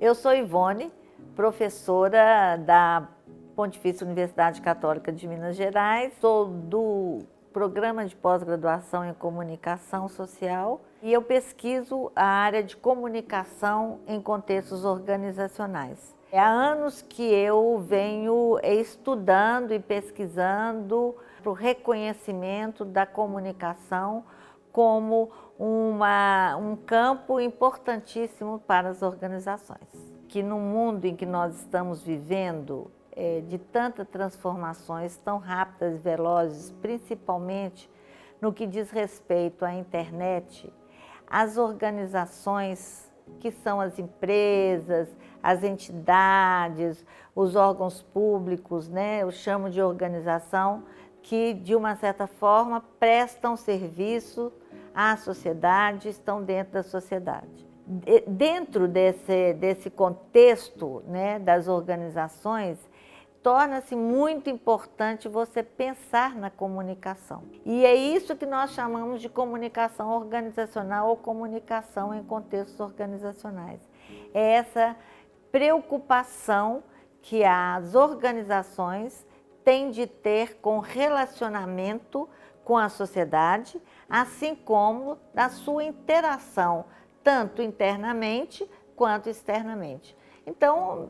Eu sou Ivone, professora da Pontifícia Universidade Católica de Minas Gerais, sou do Programa de Pós-Graduação em Comunicação Social e eu pesquiso a área de comunicação em contextos organizacionais. Há anos que eu venho estudando e pesquisando para o reconhecimento da comunicação como um campo importantíssimo para as organizações. Que no mundo em que nós estamos vivendo, de tantas transformações tão rápidas e velozes, principalmente no que diz respeito à internet, as organizações, que são as empresas, as entidades, os órgãos públicos, né? Eu chamo de organização, que de uma certa forma prestam serviço à sociedade, estão dentro da sociedade. Dentro desse contexto, né, das organizações, torna-se muito importante você pensar na comunicação. E é isso que nós chamamos de comunicação organizacional ou comunicação em contextos organizacionais. É essa preocupação que as organizações têm de ter com relacionamento com a sociedade, assim como da sua interação, tanto internamente quanto externamente. Então,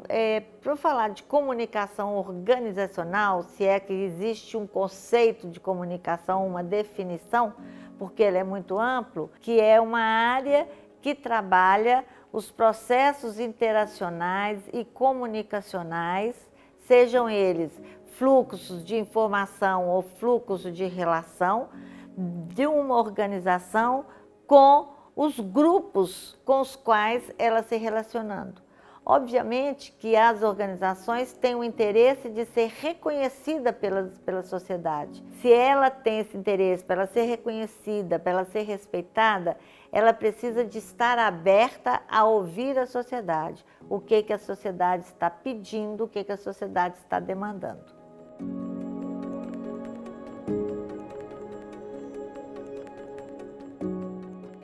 para falar de comunicação organizacional, se é que existe um conceito de comunicação, uma definição, porque ele é muito amplo, que é uma área que trabalha os processos interacionais e comunicacionais, sejam eles fluxos de informação ou fluxos de relação de uma organização com os grupos com os quais ela se relacionando. Obviamente que as organizações têm o interesse de ser reconhecida pela sociedade. Se ela tem esse interesse para ser reconhecida, para ela ser respeitada, ela precisa de estar aberta a ouvir a sociedade. O que a sociedade está pedindo, o que a sociedade está demandando.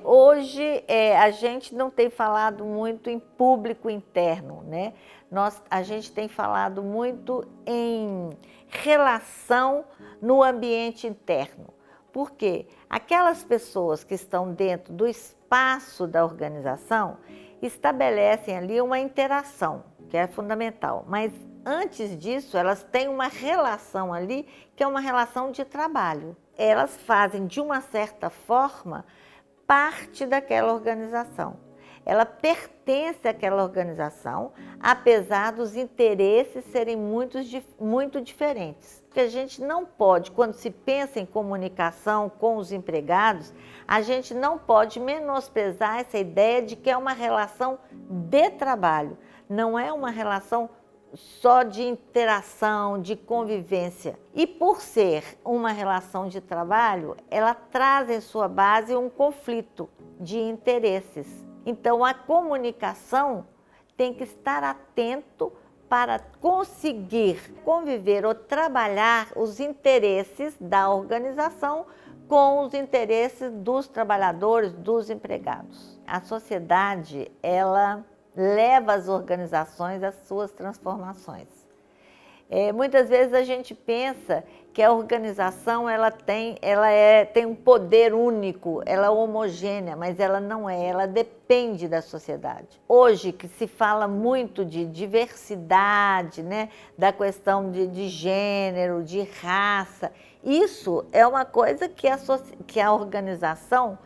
Hoje, a gente não tem falado muito em público interno, né? A gente tem falado muito em relação no ambiente interno. Por quê? Aquelas pessoas que estão dentro do espaço da organização estabelecem ali uma interação, que é fundamental, mas antes disso, elas têm uma relação ali, que é uma relação de trabalho. Elas fazem, de uma certa forma, parte daquela organização. Ela pertence àquela organização, apesar dos interesses serem muito diferentes. Porque a gente não pode, quando se pensa em comunicação com os empregados, a gente não pode menosprezar essa ideia de que é uma relação de trabalho, não é uma relação só de interação, de convivência. E por ser uma relação de trabalho, ela traz em sua base um conflito de interesses. Então, a comunicação tem que estar atento para conseguir conviver ou trabalhar os interesses da organização com os interesses dos trabalhadores, dos empregados. A sociedade, ela leva as organizações às suas transformações. Muitas vezes a gente pensa que a organização tem um poder único, ela é homogênea, mas ela não é, ela depende da sociedade. Hoje que se fala muito de diversidade, né, da questão de gênero, de raça, isso é uma coisa que a organização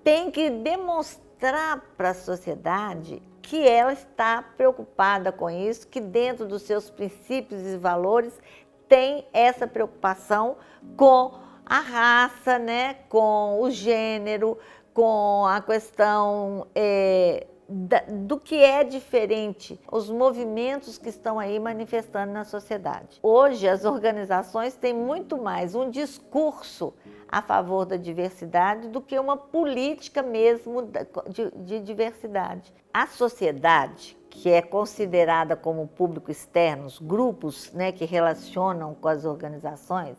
tem que demonstrar para a sociedade que ela está preocupada com isso, que dentro dos seus princípios e valores tem essa preocupação com a raça, né, com o gênero, com a questão do que é diferente, os movimentos que estão aí manifestando na sociedade. Hoje, as organizações têm muito mais um discurso a favor da diversidade do que uma política mesmo de diversidade. A sociedade, que é considerada como público externo, os grupos, né, que relacionam com as organizações,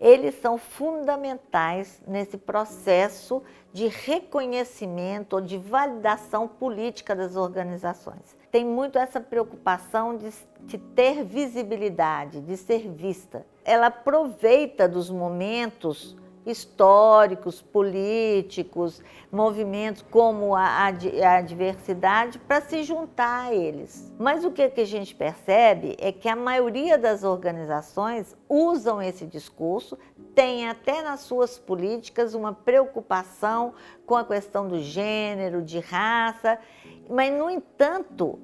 eles são fundamentais nesse processo de reconhecimento ou de validação política das organizações. Tem muito essa preocupação de ter visibilidade, de ser vista. Ela aproveita dos momentos históricos, políticos, movimentos como a diversidade para se juntar a eles. Mas o que a gente percebe é que a maioria das organizações usam esse discurso, tem até nas suas políticas uma preocupação com a questão do gênero, de raça, mas, no entanto,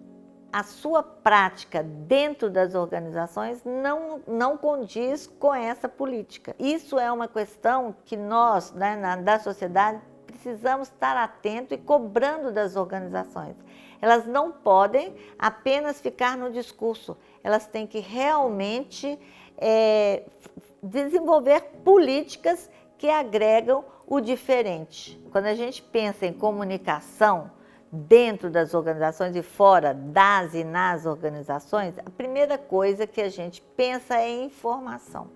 a sua prática dentro das organizações não condiz com essa política. Isso é uma questão que nós, da sociedade, precisamos estar atentos e cobrando das organizações. Elas não podem apenas ficar no discurso, elas têm que realmente desenvolver políticas que agregam o diferente. Quando a gente pensa em comunicação, dentro das organizações e fora das e nas organizações, a primeira coisa que a gente pensa é em informação.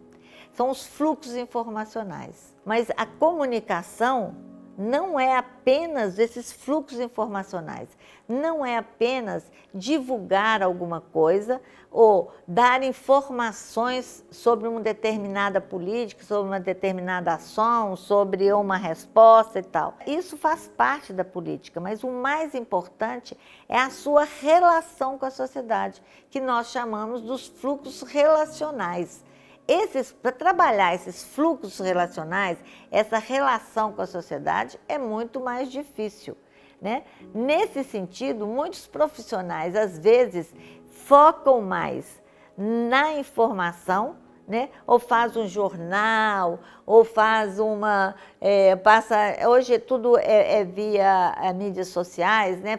São os fluxos informacionais. Mas a comunicação não é apenas esses fluxos informacionais, não é apenas divulgar alguma coisa ou dar informações sobre uma determinada política, sobre uma determinada ação, sobre uma resposta e tal. Isso faz parte da política, mas o mais importante é a sua relação com a sociedade, que nós chamamos dos fluxos relacionais. Para trabalhar esses fluxos relacionais, essa relação com a sociedade é muito mais difícil, né? Nesse sentido, muitos profissionais, às vezes, focam mais na informação, né? Ou faz um jornal, ou faz hoje tudo é via mídias sociais, né?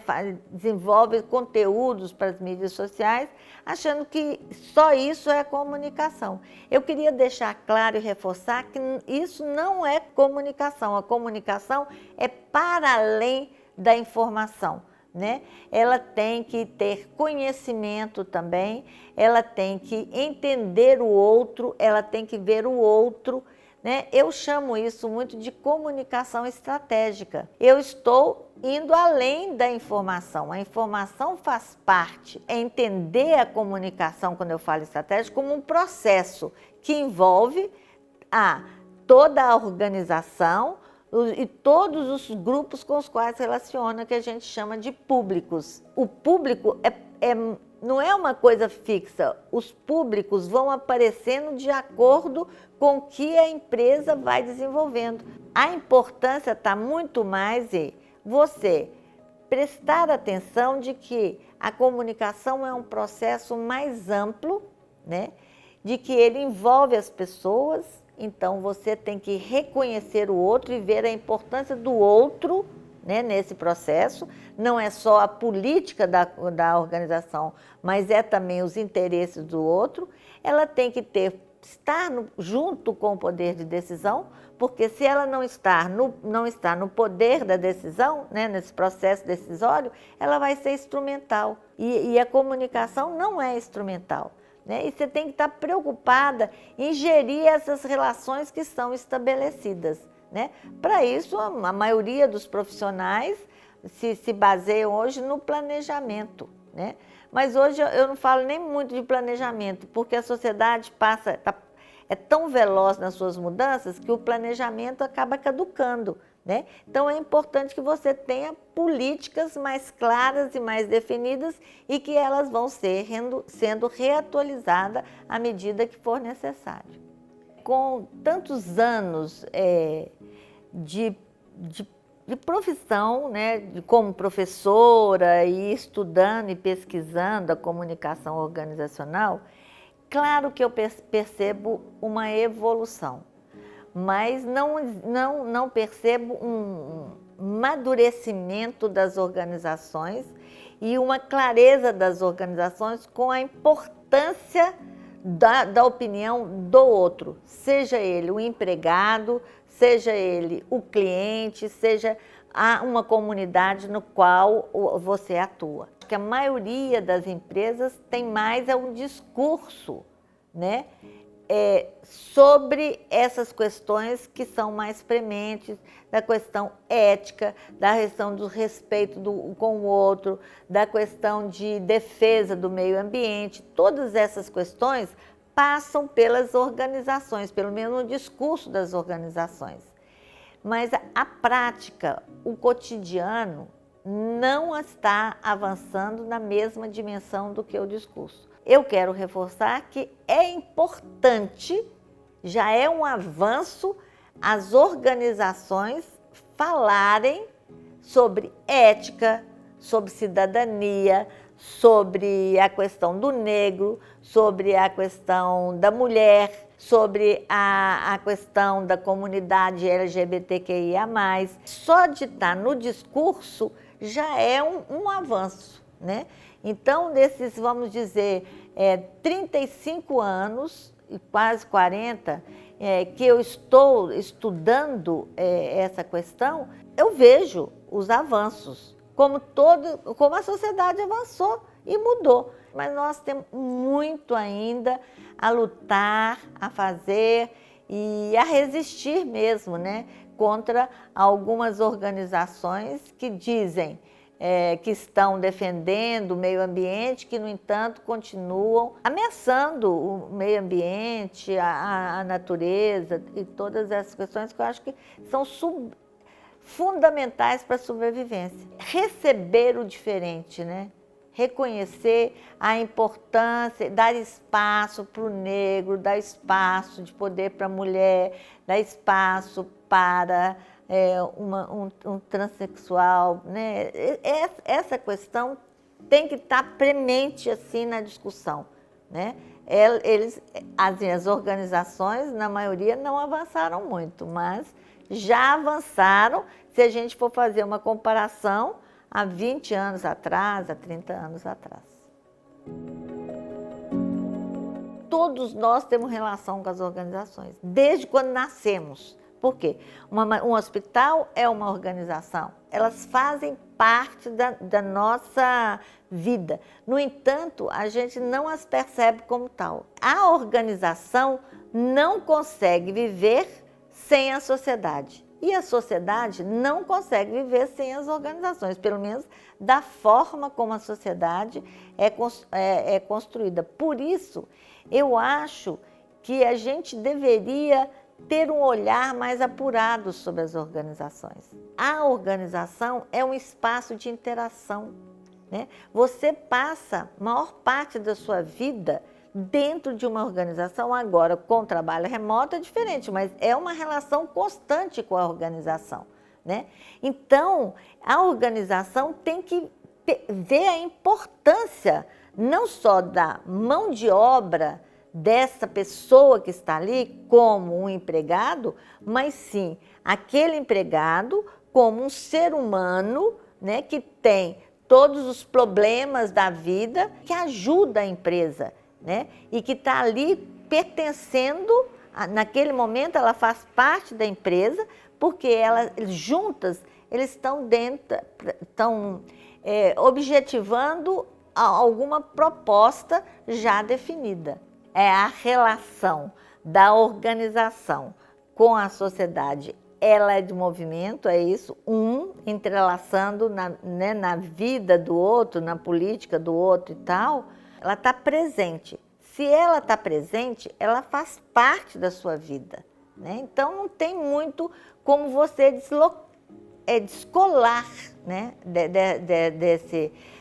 Desenvolve conteúdos para as mídias sociais, achando que só isso é comunicação. Eu queria deixar claro e reforçar que isso não é comunicação. A comunicação é para além da informação, né? Ela tem que ter conhecimento também, ela tem que entender o outro, ela tem que ver o outro, né? Eu chamo isso muito de comunicação estratégica. Eu estou indo além da informação. A informação faz parte. É entender a comunicação, quando eu falo estratégica, como um processo que envolve toda a organização e todos os grupos com os quais se relaciona, que a gente chama de públicos. O público não é uma coisa fixa, os públicos vão aparecendo de acordo com o que a empresa vai desenvolvendo. A importância está muito mais em você prestar atenção de que a comunicação é um processo mais amplo, né? De que ele envolve as pessoas, então você tem que reconhecer o outro e ver a importância do outro, né, nesse processo. Não é só a política da organização, mas é também os interesses do outro. Ela tem que estar junto com o poder de decisão, porque se ela não está no poder da decisão, né, nesse processo decisório, ela vai ser instrumental. E a comunicação não é instrumental, né? E você tem que estar preocupada em gerir essas relações que são estabelecidas, né? Para isso, a maioria dos profissionais se baseiam hoje no planejamento, né? Mas hoje eu não falo nem muito de planejamento, porque a sociedade é tão veloz nas suas mudanças que o planejamento acaba caducando, né? Então é importante que você tenha políticas mais claras e mais definidas e que elas vão sendo reatualizadas à medida que for necessário. Com tantos anos de profissão, né, como professora e estudando e pesquisando a comunicação organizacional, claro que eu percebo uma evolução, mas não percebo um amadurecimento das organizações e uma clareza das organizações com a importância da opinião do outro, seja ele o empregado, seja ele o cliente, seja uma comunidade no qual você atua. Porque a maioria das empresas tem mais um discurso, né, sobre essas questões que são mais prementes, da questão ética, da questão do respeito com o outro, da questão de defesa do meio ambiente. Todas essas questões passam pelas organizações, pelo menos no discurso das organizações. Mas a prática, o cotidiano, não está avançando na mesma dimensão do que o discurso. Eu quero reforçar que é importante, já é um avanço, as organizações falarem sobre ética, sobre cidadania, sobre a questão do negro, sobre a questão da mulher, sobre a questão da comunidade LGBTQIA+. Só de estar no discurso já é um avanço, né? Então, nesses, vamos dizer, 35 anos, quase 40, que eu estou estudando essa questão, eu vejo os avanços, como a sociedade avançou e mudou. Mas nós temos muito ainda a lutar, a fazer e a resistir mesmo, né, contra algumas organizações que dizem que estão defendendo o meio ambiente, que, no entanto, continuam ameaçando o meio ambiente, a natureza e todas essas questões que eu acho que são fundamentais para a sobrevivência. Receber o diferente, né? Reconhecer a importância, dar espaço para o negro, dar espaço de poder para a mulher, dar espaço para um transexual, né? Essa questão tem que estar premente assim na discussão, né? As organizações, na maioria, não avançaram muito, mas já avançaram se a gente for fazer uma comparação há 20 anos atrás, há 30 anos atrás. Todos nós temos relação com as organizações, desde quando nascemos. Por quê? Um hospital é uma organização, elas fazem parte da nossa vida. No entanto, a gente não as percebe como tal. A organização não consegue viver sem a sociedade. E a sociedade não consegue viver sem as organizações, pelo menos da forma como a sociedade é construída. Por isso, eu acho que a gente deveria ter um olhar mais apurado sobre as organizações. A organização é um espaço de interação, né? Você passa a maior parte da sua vida dentro de uma organização. Agora, com trabalho remoto é diferente, mas é uma relação constante com a organização, né? Então, a organização tem que ver a importância não só da mão de obra dessa pessoa que está ali como um empregado, mas sim aquele empregado como um ser humano, né, que tem todos os problemas da vida, que ajuda a empresa, né, e que está ali pertencendo, naquele momento ela faz parte da empresa, porque eles juntas, eles estão objetivando alguma proposta já definida. É a relação da organização com a sociedade. Ela é de movimento, é isso, entrelaçando na vida do outro, na política do outro e tal. Ela está presente. Se ela está presente, ela faz parte da sua vida, né? Então, não tem muito como você descolar, né,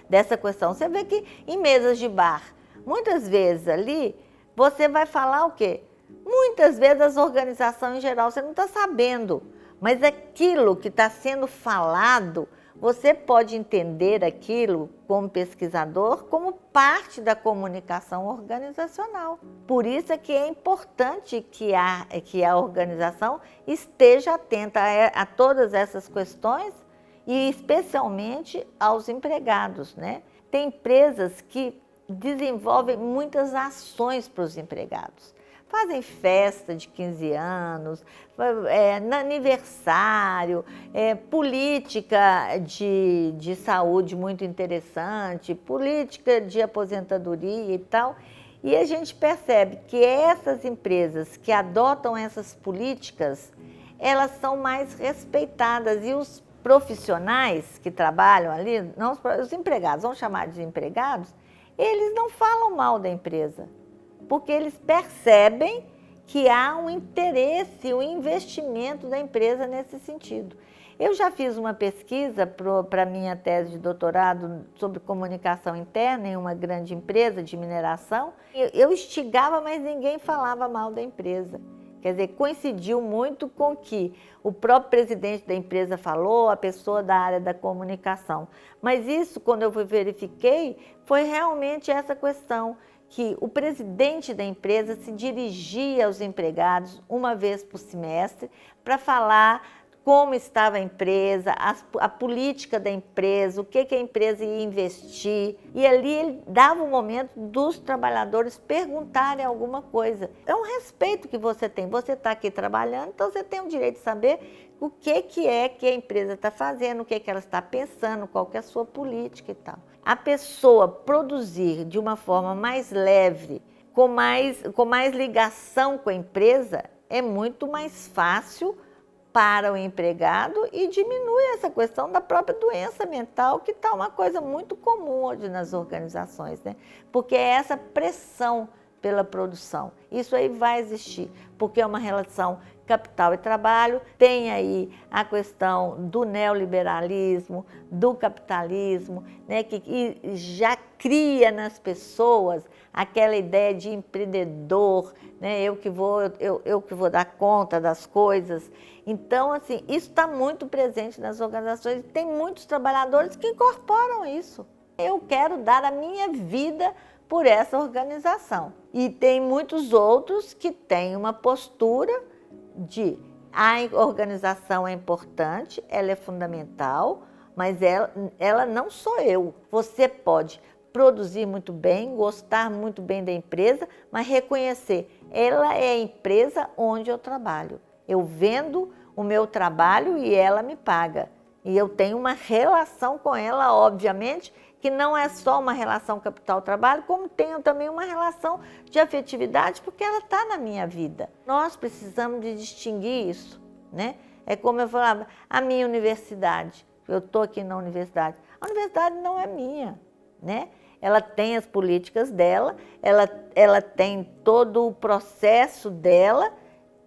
dessa questão. Você vê que em mesas de bar, muitas vezes ali, você vai falar o quê? Muitas vezes as organizações em geral, você não está sabendo, mas aquilo que está sendo falado, você pode entender aquilo, como pesquisador, como parte da comunicação organizacional. Por isso é que é importante que a organização esteja atenta a todas essas questões e especialmente aos empregados, né? Tem empresas que desenvolvem muitas ações para os empregados. Fazem festa de 15 anos, aniversário, política de saúde muito interessante, política de aposentadoria e tal. E a gente percebe que essas empresas que adotam essas políticas, elas são mais respeitadas e os profissionais que trabalham ali, não os empregados, vamos chamar de empregados, eles não falam mal da empresa, porque eles percebem que há um interesse, um investimento da empresa nesse sentido. Eu já fiz uma pesquisa para a minha tese de doutorado sobre comunicação interna em uma grande empresa de mineração. Eu instigava, mas ninguém falava mal da empresa. Quer dizer, coincidiu muito com o que o próprio presidente da empresa falou, a pessoa da área da comunicação. Mas isso, quando eu verifiquei, foi realmente essa questão, que o presidente da empresa se dirigia aos empregados uma vez por semestre para falar como estava a empresa, a política da empresa, o que a empresa ia investir. E ali ele dava o momento dos trabalhadores perguntarem alguma coisa. É um respeito que você tem. Você está aqui trabalhando, então você tem o direito de saber o que é que a empresa está fazendo, o que ela está pensando, qual que é a sua política e tal. A pessoa produzir de uma forma mais leve, com mais ligação com a empresa, é muito mais fácil para o empregado e diminui essa questão da própria doença mental, que está uma coisa muito comum hoje nas organizações, né? Porque é essa pressão pela produção. Isso aí vai existir, porque é uma relação capital e trabalho, tem aí a questão do neoliberalismo, do capitalismo, né, que já cria nas pessoas aquela ideia de empreendedor, né, eu que vou dar conta das coisas. Então, assim, isso está muito presente nas organizações e tem muitos trabalhadores que incorporam isso. Eu quero dar a minha vida por essa organização. E tem muitos outros que têm uma postura de a organização é importante, ela é fundamental, mas ela não sou eu. Você pode produzir muito bem, gostar muito bem da empresa, mas reconhecer, ela é a empresa onde eu trabalho. Eu vendo o meu trabalho e ela me paga. E eu tenho uma relação com ela, obviamente, que não é só uma relação capital-trabalho, como tenho também uma relação de afetividade, porque ela está na minha vida. Nós precisamos de distinguir isso, né? É como eu falava, a minha universidade, eu estou aqui na universidade, a universidade não é minha, né? Ela tem as políticas dela, ela tem todo o processo dela,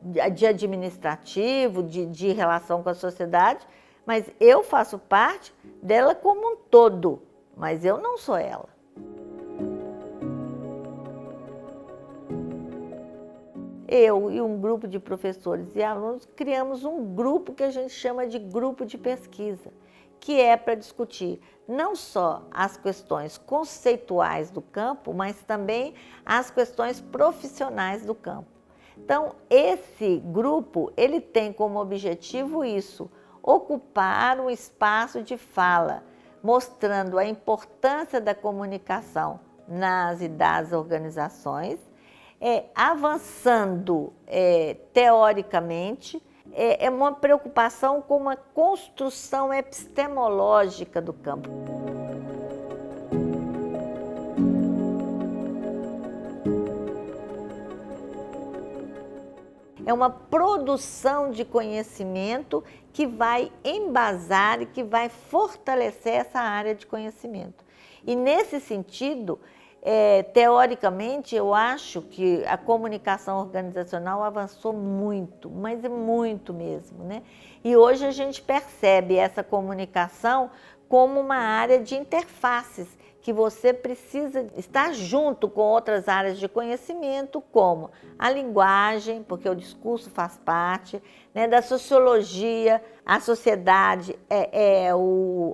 de administrativo, de relação com a sociedade, mas eu faço parte dela como um todo, mas eu não sou ela. Eu e um grupo de professores e alunos criamos um grupo que a gente chama de grupo de pesquisa, que é para discutir não só as questões conceituais do campo, mas também as questões profissionais do campo. Então, esse grupo, ele tem como objetivo isso, ocupar um espaço de fala, mostrando a importância da comunicação nas e das organizações, avançando teoricamente, é uma preocupação com uma construção epistemológica do campo. É uma produção de conhecimento que vai embasar e que vai fortalecer essa área de conhecimento. E nesse sentido, teoricamente, eu acho que a comunicação organizacional avançou muito, mas é muito mesmo, né? E hoje a gente percebe essa comunicação como uma área de interfaces, que você precisa estar junto com outras áreas de conhecimento, como a linguagem, porque o discurso faz parte, né, da sociologia, a sociedade,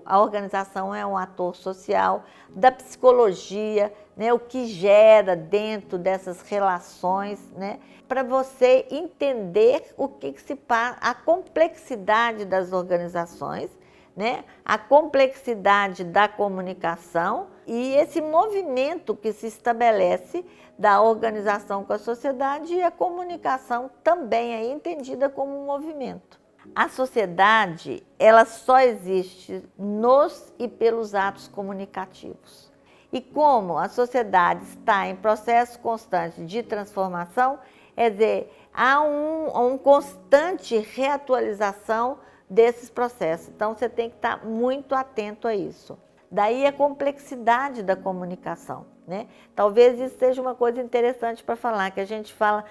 a organização é um ator social, da psicologia, né, o que gera dentro dessas relações, né, para você entender o que se passa, a complexidade das organizações, né, a complexidade da comunicação e esse movimento que se estabelece da organização com a sociedade e a comunicação também é entendida como um movimento. A sociedade, ela só existe nos e pelos atos comunicativos. E como a sociedade está em processo constante de transformação, quer dizer, há um constante reatualização desses processos. Então, você tem que estar muito atento a isso. Daí a complexidade da comunicação, né? Talvez isso seja uma coisa interessante para falar, que a gente fala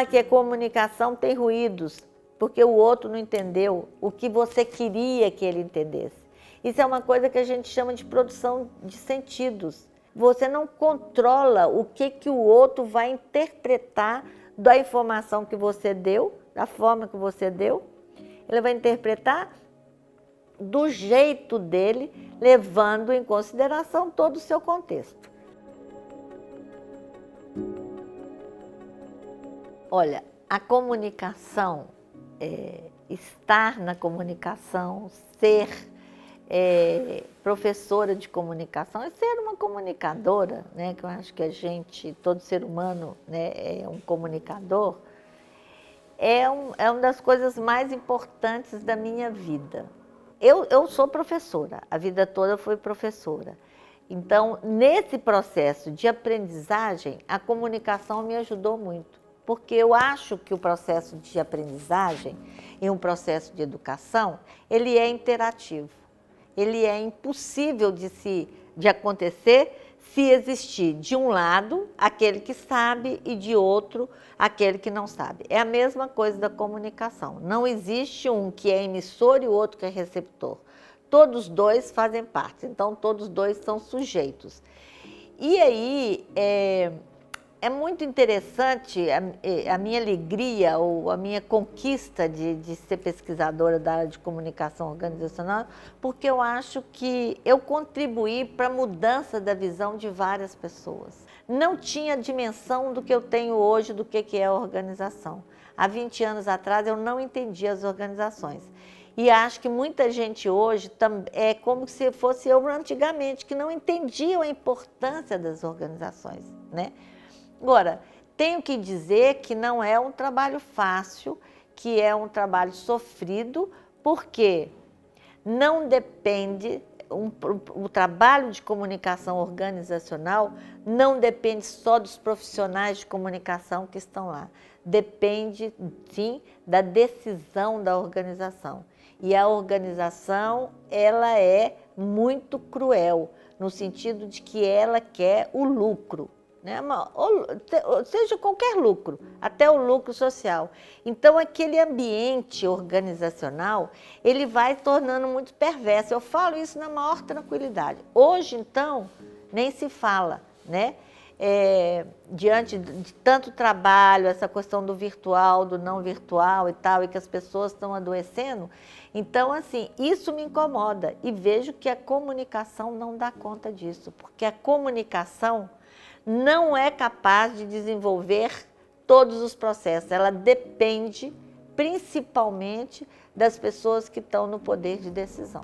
que a comunicação tem ruídos, porque o outro não entendeu o que você queria que ele entendesse. Isso é uma coisa que a gente chama de produção de sentidos. Você não controla o que o outro vai interpretar da informação que você deu, da forma que você deu. Ele vai interpretar do jeito dele, levando em consideração todo o seu contexto. Olha, a comunicação, estar na comunicação, ser professora de comunicação e ser uma comunicadora, né, que eu acho que todo ser humano, né, é um comunicador, é uma das coisas mais importantes da minha vida. Eu sou professora, a vida toda eu fui professora. Então, nesse processo de aprendizagem, a comunicação me ajudou muito, porque eu acho que o processo de aprendizagem e um processo de educação, ele é interativo. Ele é impossível de acontecer se existir, de um lado, aquele que sabe e de outro, aquele que não sabe. É a mesma coisa da comunicação. Não existe um que é emissor e o outro que é receptor. Todos dois fazem parte, então todos dois são sujeitos. E aí, é muito interessante a minha alegria ou a minha conquista de ser pesquisadora da área de comunicação organizacional, porque eu acho que eu contribuí para a mudança da visão de várias pessoas. Não tinha dimensão do que eu tenho hoje do que é a organização. Há 20 anos atrás eu não entendia as organizações. E acho que muita gente hoje é como se fosse eu antigamente, que não entendiam a importância das organizações, né? Agora, tenho que dizer que não é um trabalho fácil, que é um trabalho sofrido, porque não depende, o trabalho de comunicação organizacional não depende só dos profissionais de comunicação que estão lá. Depende, sim, da decisão da organização. E a organização, ela é muito cruel, no sentido de que ela quer o lucro, né? Seja qualquer lucro, até o lucro social. Então, aquele ambiente organizacional, ele vai tornando muito perverso. Eu falo isso na maior tranquilidade. Hoje, então, nem se fala, né? Diante de tanto trabalho, essa questão do virtual, do não virtual e tal, e que as pessoas estão adoecendo. Então, assim, isso me incomoda e vejo que a comunicação não dá conta disso, porque a comunicação não é capaz de desenvolver todos os processos. Ela depende principalmente das pessoas que estão no poder de decisão.